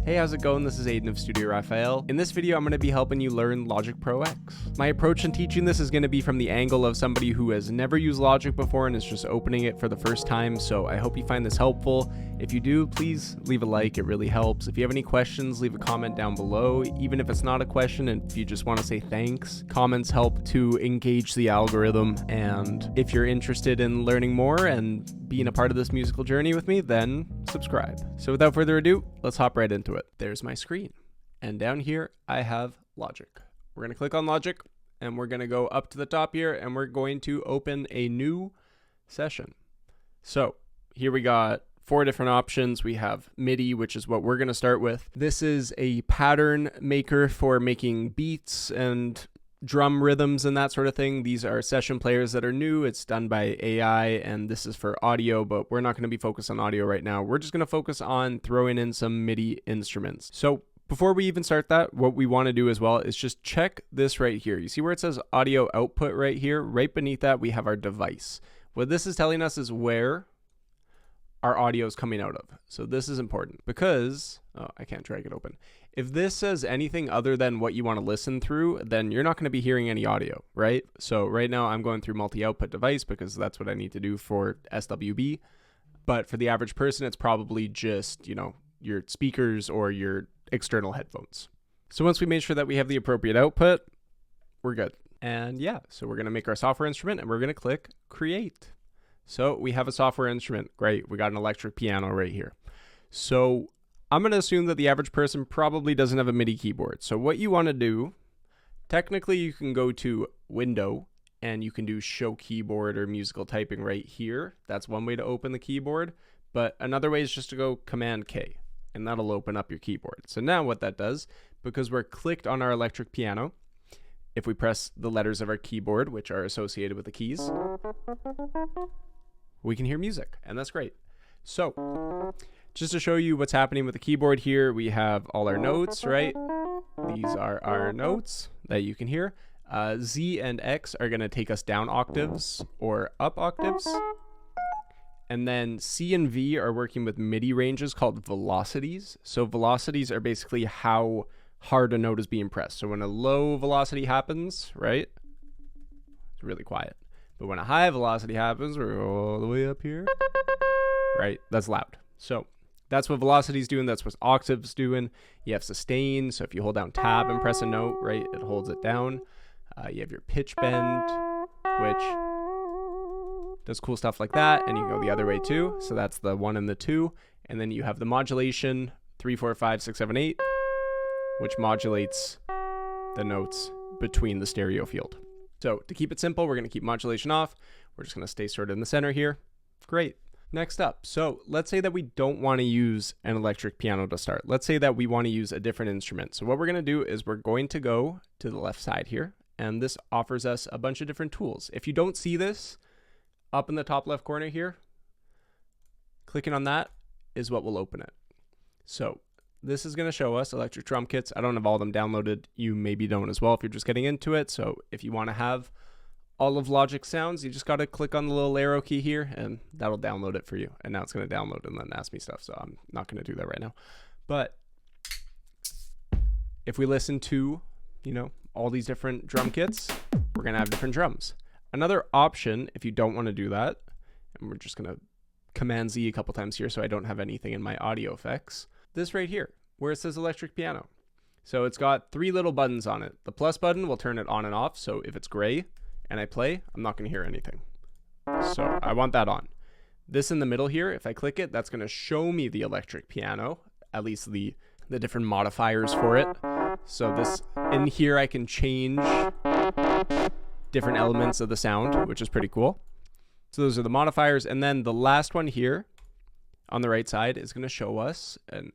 Hey, how's it going? This is Aiden of Studio Raphael. In this video, I'm going to be helping you learn Logic Pro X. My approach in teaching this is going to be from the angle of somebody who has never used Logic before and is just opening it for the first time, so I hope you find this helpful. If you do, please leave a like, it really helps. If you have any questions, leave a comment down below. Even if it's not a question and if you just want to say thanks, comments help to engage the algorithm. And if you're interested in learning more and being a part of this musical journey with me, then subscribe. So without further ado, let's hop right into it. There's my screen. And down here, I have Logic. We're going to click on Logic and we're going to go up to the top here and we're going to open a new session. So here we got 4 different options. We have Midi, which is what we're going to start with. This is a pattern maker for making beats and drum rhythms and that sort of thing. These are session players that are new. It's done by AI and this is for audio, but we're not going to be focused on audio right now. We're just going to focus on throwing in some MIDI instruments. So before we even start that, what we want to do as well is just check this right here. You see where it says audio output right here? Right beneath that, we have our device. What this is telling us is where our audio is coming out of. So this is important because, oh, I can't drag it open. If this says anything other than what you want to listen through, then you're not going to be hearing any audio, right? So right now I'm going through multi-output device because that's what I need to do for SWB. But for the average person, it's probably just, you know, your speakers or your external headphones. So once we made sure that we have the appropriate output, we're good. And yeah, so we're going to make our software instrument and we're going to click create. So we have a software instrument. Great. We got an electric piano right here. So I'm going to assume that the average person probably doesn't have a MIDI keyboard. So what you want to do, technically you can go to Window and you can do Show Keyboard or Musical Typing right here. That's one way to open the keyboard. But another way is just to go Command K and that'll open up your keyboard. So now what that does, because we're clicked on our electric piano, if we press the letters of our keyboard, which are associated with the keys, we can hear music, and that's great. So just to show you what's happening with the keyboard here, we have all our notes, right? These are our notes that you can hear. Z and X are going to take us down octaves or up octaves. And then C and V are working with MIDI ranges called velocities. So velocities are basically how hard a note is being pressed. So when a low velocity happens, right? It's really quiet. But when a high velocity happens, we're all the way up here, right? That's loud. So that's what velocity is doing. That's what octaves doing. You have sustain. So if you hold down tab and press a note, right, it holds it down. You have your pitch bend, which does cool stuff like that. And you can go the other way too. So that's the 1 and the 2. And then you have the modulation 3, 4, 5, 6, 7, 8, which modulates the notes between the stereo field. So to keep it simple, we're going to keep modulation off. We're just going to stay sort of in the center here. Great. Next up, so let's say that we don't want to use an electric piano to start. Let's say that we want to use a different instrument. So what we're going to do is we're going to go to the left side here, and this offers us a bunch of different tools. If you don't see this up in the top left corner here, clicking on that is what will open it. So this is going to show us electric drum kits. I don't have all of them downloaded. You maybe don't as well if you're just getting into it. So if you want to have all of Logic sounds, you just got to click on the little arrow key here and that'll download it for you. And now it's going to download and then ask me stuff. So I'm not going to do that right now. But if we listen to, you know, all these different drum kits, we're going to have different drums. Another option, if you don't want to do that, and we're just going to Command Z a couple times here so I don't have anything in my audio effects, this right here where it says electric piano. So it's got 3 little buttons on it. The plus button will turn it on and off. So if it's gray and I play, I'm not going to hear anything. So I want that on. This in the middle here, if I click it, that's going to show me the electric piano, at least the different modifiers for it. So this in here, I can change different elements of the sound, which is pretty cool. So those are the modifiers. And then the last one here on the right side is going to show us an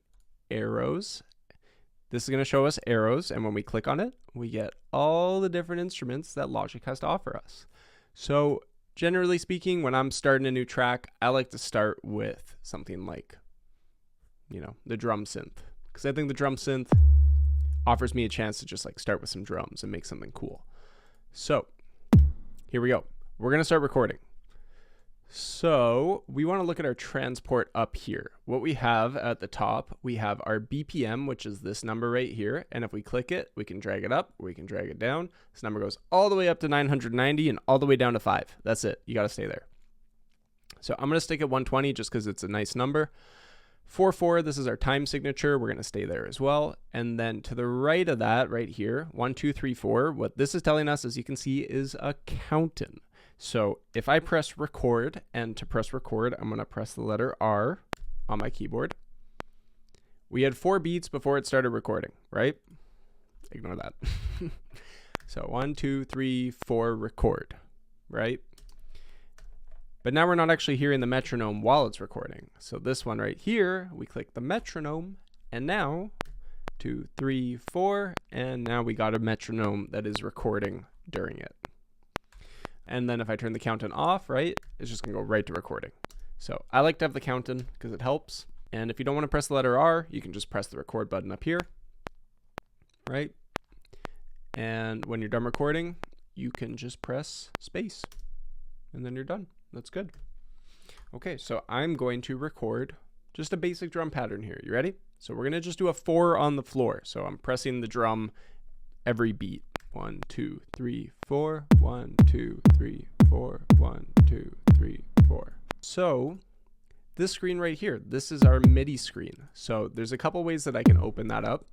arrows. This is going to show us arrows, and when we click on it, we get all the different instruments that Logic has to offer us. So generally speaking, when I'm starting a new track, I like to start with something like, you know, the drum synth, because I think the drum synth offers me a chance to just like start with some drums and make something cool. So here we go. We're going to start recording. So we want to look at our transport up here. What we have at the top, we have our BPM, which is this number right here. And if we click it, we can drag it up, we can drag it down. This number goes all the way up to 990 and all the way down to 5. That's it. You got to stay there. So I'm going to stick at 120 just because it's a nice number. 4/4, this is our time signature. We're going to stay there as well. And then to the right of that, right here, 1, 2, 3, 4, what this is telling us, as you can see, is a counting. So if I press record, and to press record, I'm going to press the letter R on my keyboard. We had 4 beats before it started recording, right? Ignore that. So 1, 2, 3, 4, record, right? But now we're not actually hearing the metronome while it's recording. So this one right here, we click the metronome, and now 2, 3, 4, and now we got a metronome that is recording during it. And then if I turn the counting off, right, it's just gonna go right to recording. So I like to have the counting because it helps. And if you don't want to press the letter R, you can just press the record button up here, right? And when you're done recording, you can just press space, and then you're done. That's good. Okay, so I'm going to record just a basic drum pattern here. You ready? So we're gonna just do a 4 on the floor. So I'm pressing the drum every beat. 1, 2, 3, 4, 1, 2, 3, 4, 1, 2, 3, 4. So this screen right here, this is our MIDI screen. So there's a couple ways that I can open that up.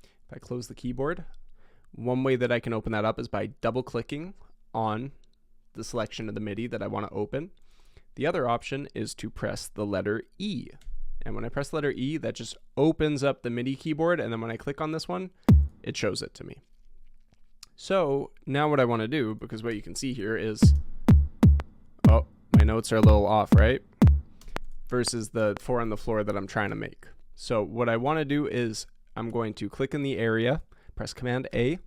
If I close the keyboard, one way that I can open that up is by double clicking on the selection of the MIDI that I want to open. The other option is to press the letter E. And when I press the letter E, that just opens up the MIDI keyboard. And then when I click on this one, it shows it to me. So now what I want to do, because what you can see here is, oh, my notes are a little off, right? Versus the 4 on the floor that I'm trying to make. So what I want to do is I'm going to click in the area, press Command A,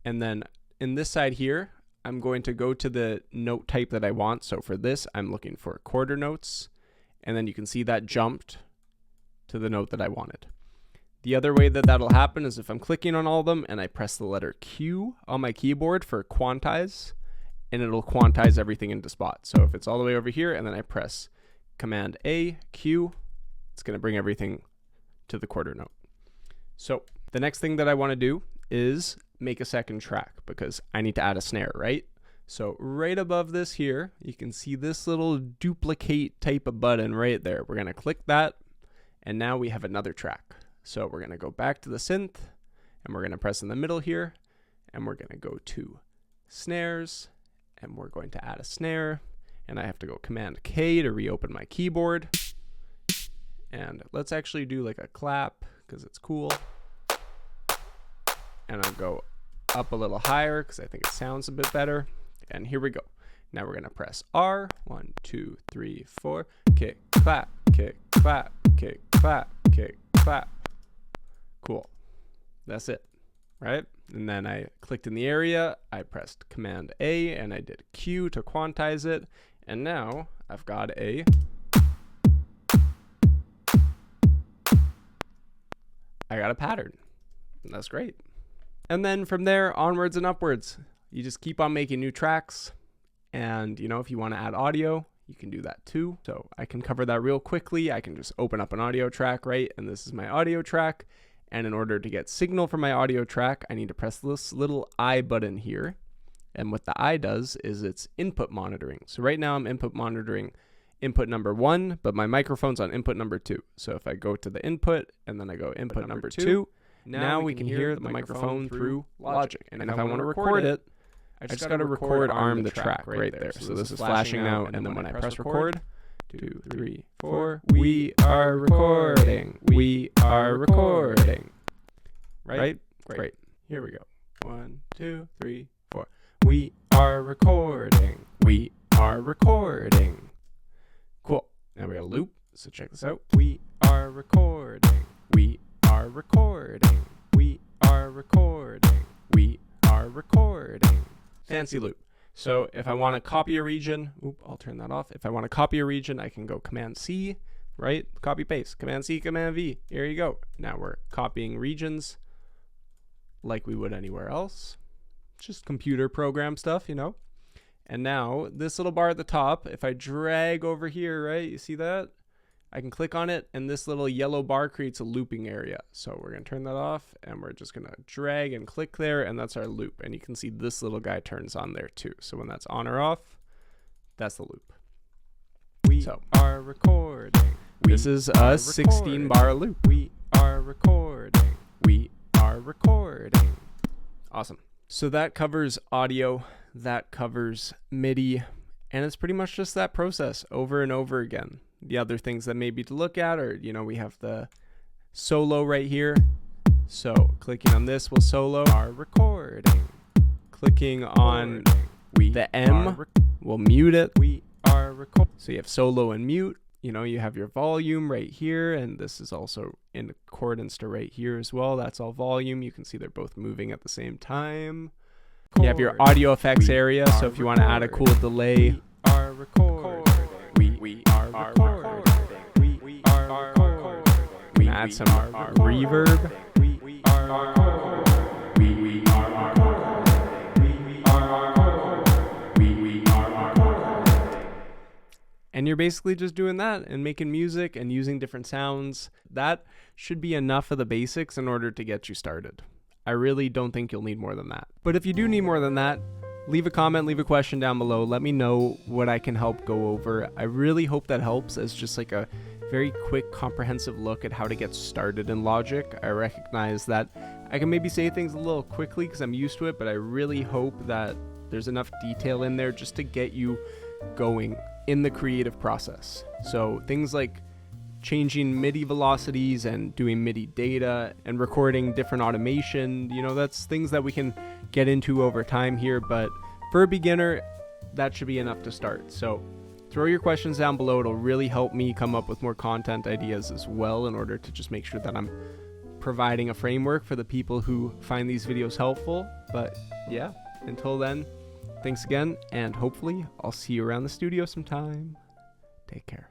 and then in this side here, I'm going to go to the note type that I want. So for this, I'm looking for quarter notes, and then you can see that jumped to the note that I wanted. The other way that that'll happen is if I'm clicking on all of them and I press the letter Q on my keyboard for quantize, and it'll quantize everything into spot. So if it's all the way over here and then I press Command A, Q, it's going to bring everything to the quarter note. So the next thing that I want to do is make a second track because I need to add a snare, right? So right above this here, you can see this little duplicate type of button right there. We're going to click that, and now we have another track. So we're going to go back to the synth, and we're going to press in the middle here, and we're going to go to snares, and we're going to add a snare, and I have to go Command K to reopen my keyboard. And let's actually do like a clap because it's cool. And I'll go up a little higher because I think it sounds a bit better. And here we go. Now we're going to press R. 1, 2, 3, 4. Kick, clap, kick, clap, kick, clap, kick, clap. Cool. That's it, right? And then I clicked in the area, I pressed Command A, and I did Q to quantize it. And now I've got a pattern. That's great. And then from there, onwards and upwards, you just keep on making new tracks. And, you know, if you want to add audio, you can do that too. So I can cover that real quickly. I can just open up an audio track, right? And this is my audio track. And in order to get signal from my audio track, I need to press this little I button here. And what the I does is it's input monitoring. So right now I'm input monitoring input number 1, but my microphone's on input number 2. So if I go to the input and then I go input number 2, now we can hear the microphone through Logic. And if I want to record it, I just got to record arm the track right there. So this is flashing out, and then when I press record, 2, 3, 4, we are recording. We are recording. Right? Great. Here we go. 1, 2, 3, 4. We are recording. We are recording. Cool. Now we got a loop. So check this out. We are recording. We are recording. We are recording. We are recording. Fancy loop. So if I want to copy a region, I'll turn that off. If I want to copy a region, I can go Command C, right? Copy paste. Command C, Command V. Here you go. Now we're copying regions like we would anywhere else. Just computer program stuff, you know. And now this little bar at the top, if I drag over here, right, you see that? I can click on it and this little yellow bar creates a looping area. So we're going to turn that off and we're just going to drag and click there, and that's our loop. And you can see this little guy turns on there too. So when that's on or off, that's the loop. We are recording. This is a 16 bar loop. We are recording. We are recording. Awesome. So that covers audio, that covers MIDI, and it's pretty much just that process over and over again. The other things that maybe to look at are, we have the solo right here. So clicking on this will solo. Are recording. Clicking on the M will mute it. We are recording. So you have solo and mute. You have your volume right here, and this is also in accordance to right here as well. That's all volume. You can see they're both moving at the same time. You have your audio effects area, so if you want to add a cool delay. We are recording. We are recording. We are recording. We add some reverb. We are recording. We are recording. We are recording. We are recording. And you're basically just doing that and making music and using different sounds. That should be enough of the basics in order to get you started. I really don't think you'll need more than that. But if you do need more than that, leave a comment, leave a question down below. Let me know what I can help go over. I really hope that helps as just like a very quick, comprehensive look at how to get started in Logic. I recognize that I can maybe say things a little quickly because I'm used to it, but I really hope that there's enough detail in there just to get you going in the creative process. So things like changing MIDI velocities and doing MIDI data and recording different automation, that's things that we can get into over time here, but for a beginner, that should be enough to start. So throw your questions down below. It'll really help me come up with more content ideas as well in order to just make sure that I'm providing a framework for the people who find these videos helpful. But yeah, until then, thanks again, and hopefully I'll see you around the studio sometime. Take care.